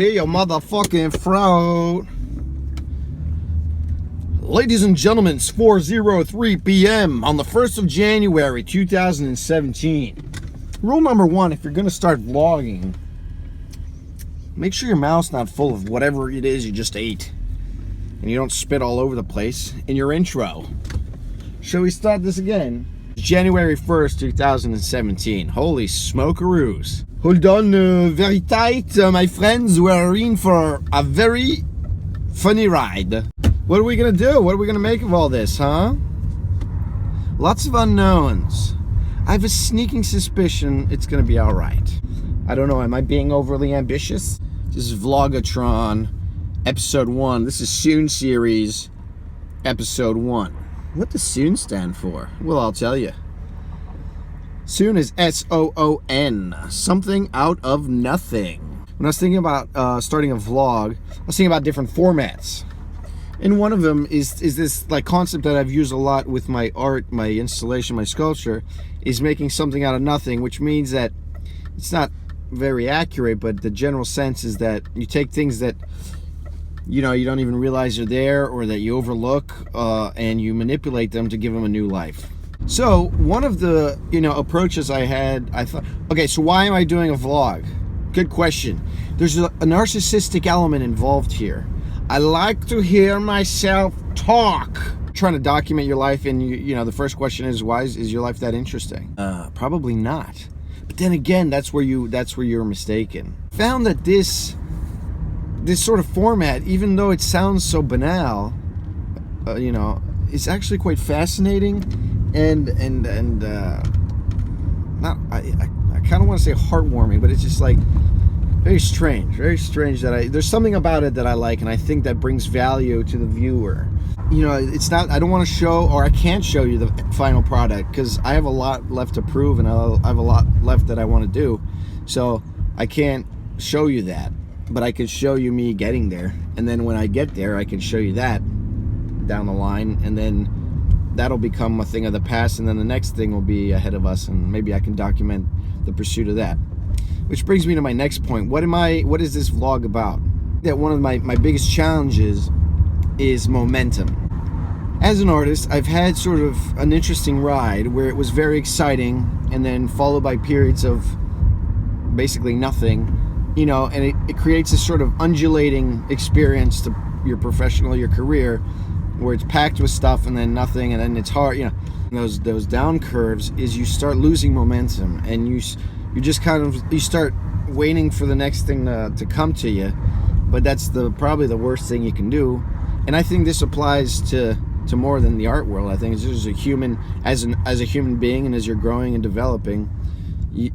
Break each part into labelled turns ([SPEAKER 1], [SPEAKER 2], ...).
[SPEAKER 1] Clear your motherfucking throat. Ladies and gentlemen, it's 4:03 p.m. on the 1st of January 2017. Rule number one, if you're going to start vlogging, make sure your mouth's not full of whatever it is you just ate. And you don't spit all over the place in your intro. Shall we start this again? January 1st, 2017. Holy smokeroos. Hold on very tight, my friends. We're in for a very funny ride. What are we going to do? What are we going to make of all this, huh? Lots of unknowns. I have a sneaking suspicion it's going to be all right. I don't know. Am I being overly ambitious? This is Vlogatron, Episode 1. This is Soon Series, Episode 1. What does Soon stand for? Well, I'll tell you. Soon is S-O-O-N. Something out of nothing. When I was thinking about starting a vlog, I was thinking about different formats. And one of them is this like concept that I've used a lot with my art, my installation, my sculpture, is making something out of nothing, which means that it's not very accurate, but the general sense is that you take things that you don't even realize are there or that you overlook and you manipulate them to give them a new life. So one of the approaches I had, I thought, okay, so why am I doing a vlog? Good question. There's a narcissistic element involved here. I like to hear myself talk. Trying to document your life, and the first question is, why is your life that interesting? Probably not. But then again, that's where you're mistaken. Found that this sort of format, even though it sounds so banal, is actually quite fascinating, and not I kind of want to say heartwarming, but it's just like very strange that there's something about it that I like, and I think that brings value to the viewer. It's not, I don't want to show, or I can't show you the final product because I have a lot left to prove, and I have a lot left that I want to do, so I can't show you that. But I could show you me getting there, and then when I get there, I can show you that down the line, and then that'll become a thing of the past, and then the next thing will be ahead of us, and maybe I can document the pursuit of that. Which brings me to my next point. What is this vlog about? That one of my biggest challenges is momentum. As an artist, I've had sort of an interesting ride where it was very exciting, and then followed by periods of basically nothing. And it creates this sort of undulating experience to your your career, where it's packed with stuff and then nothing, and then it's hard, those down curves is you start losing momentum, and you just you start waiting for the next thing to come to you, but that's probably the worst thing you can do. And I think this applies to more than the art world. I think it's just as a human being, and as you're growing and developing, you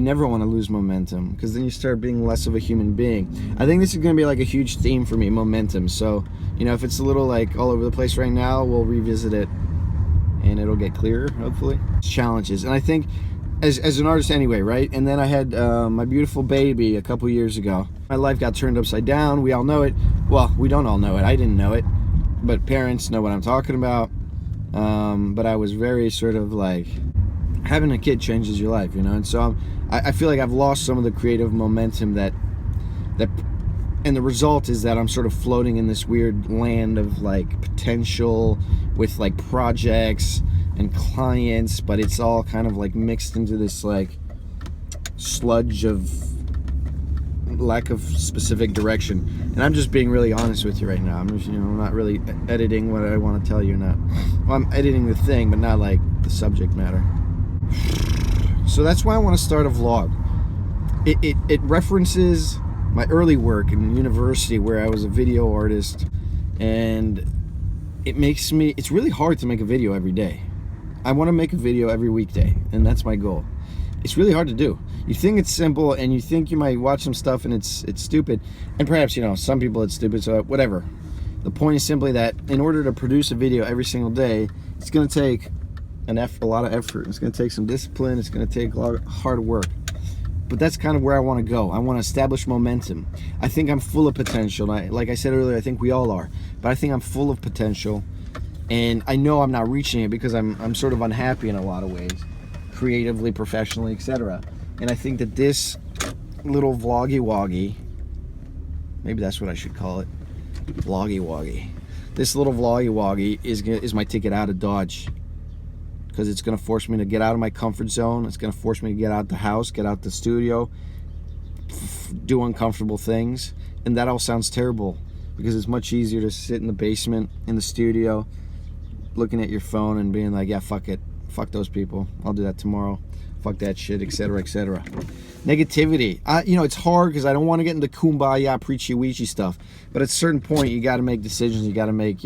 [SPEAKER 1] never want to lose momentum, because then you start being less of a human being. I think this is going to be like a huge theme for me, momentum. So if it's a little like all over the place right now, we'll revisit it and it'll get clearer, hopefully. Challenges, and I think as an artist anyway, right? And then I had my beautiful baby a couple years ago. My life got turned upside down. We all know it. Well, we don't all know it. I didn't know it, but parents know what I'm talking about. But I was very sort of like, having a kid changes your life, and so I feel like I've lost some of the creative momentum that and the result is that I'm sort of floating in this weird land of like potential with like projects and clients, but it's all kind of like mixed into this like sludge of lack of specific direction. And I'm just being really honest with you right now. I'm just, not really editing what I want to tell you. Well, I'm editing the thing, but not like the subject matter. So that's why I want to start a vlog. It references my early work in university, where I was a video artist, and it's really hard to make a video every day. I want to make a video every weekday, and that's my goal. It's really hard to do. You think it's simple, and you think you might watch some stuff and it's stupid, and perhaps some people it's stupid, so whatever. The point is simply that in order to produce a video every single day, it's going to take a lot of effort. It's going to take some discipline. It's going to take a lot of hard work. But that's kind of where I want to go. I want to establish momentum. I think I'm full of potential. Like I said earlier, I think we all are. But I think I'm full of potential. And I know I'm not reaching it because I'm sort of unhappy in a lot of ways. Creatively, professionally, etc. And I think that this little vloggy-woggy Maybe that's what I should call it. Vloggy woggy. This little vloggy woggy is my ticket out of Dodge, because it's going to force me to get out of my comfort zone. It's going to force me to get out the house, get out the studio, do uncomfortable things. And that all sounds terrible, because it's much easier to sit in the basement, in the studio, looking at your phone and being like, yeah, fuck it. Fuck those people. I'll do that tomorrow. Fuck that shit, etc., etc. Negativity. It's hard because I don't want to get into kumbaya, preachy-weechy stuff. But at a certain point, you got to make decisions. You got to make,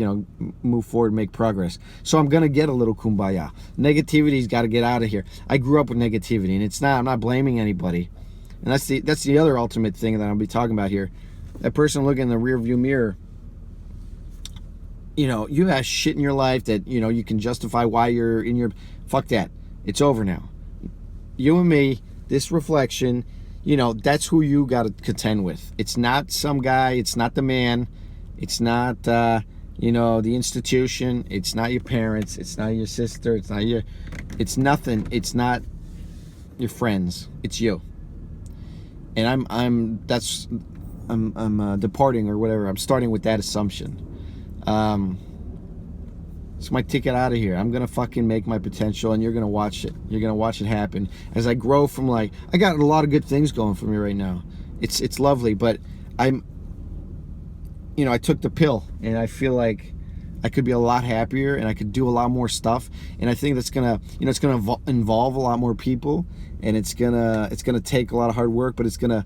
[SPEAKER 1] move forward, make progress. So I'm going to get a little kumbaya. Negativity's got to get out of here. I grew up with negativity, and I'm not blaming anybody. And that's the other ultimate thing that I'll be talking about here. That person looking in the rearview mirror, you have shit in your life that, you can justify why you're in your... Fuck that. It's over now. You and me, this reflection, that's who you got to contend with. It's not some guy. It's not the man. It's not, the institution. It's not your parents. It's not your sister. It's nothing. It's not your friends. It's you. And I'm departing or whatever. I'm starting with that assumption. It's my ticket out of here. I'm gonna fucking make my potential, and you're gonna watch it. You're gonna watch it happen as I grow from I got a lot of good things going for me right now. It's lovely, but I took the pill, and I feel like I could be a lot happier, and I could do a lot more stuff. And I think that's gonna, it's gonna involve a lot more people, and it's gonna take a lot of hard work, but it's gonna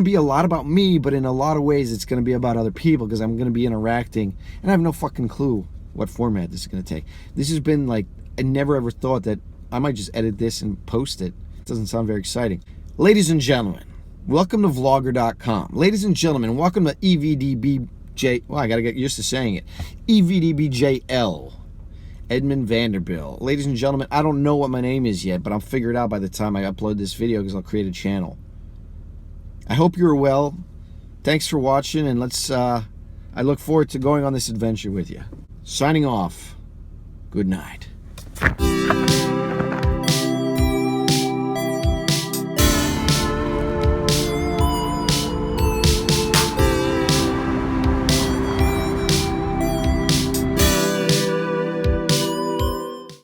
[SPEAKER 1] be a lot about me, but in a lot of ways, it's gonna be about other people, because I'm gonna be interacting, and I have no fucking clue what format this is going to take. This has been I never ever thought that I might just edit this and post it. It doesn't sound very exciting. Ladies and gentlemen, welcome to vlogger.com. Ladies and gentlemen, welcome to EVDBJ. Well, I got to get used to saying it. EVDBJL. Edmond Vanderbilt. Ladies and gentlemen, I don't know what my name is yet, but I'll figure it out by the time I upload this video, because I'll create a channel. I hope you're well. Thanks for watching, and I look forward to going on this adventure with you. Signing off. Good night.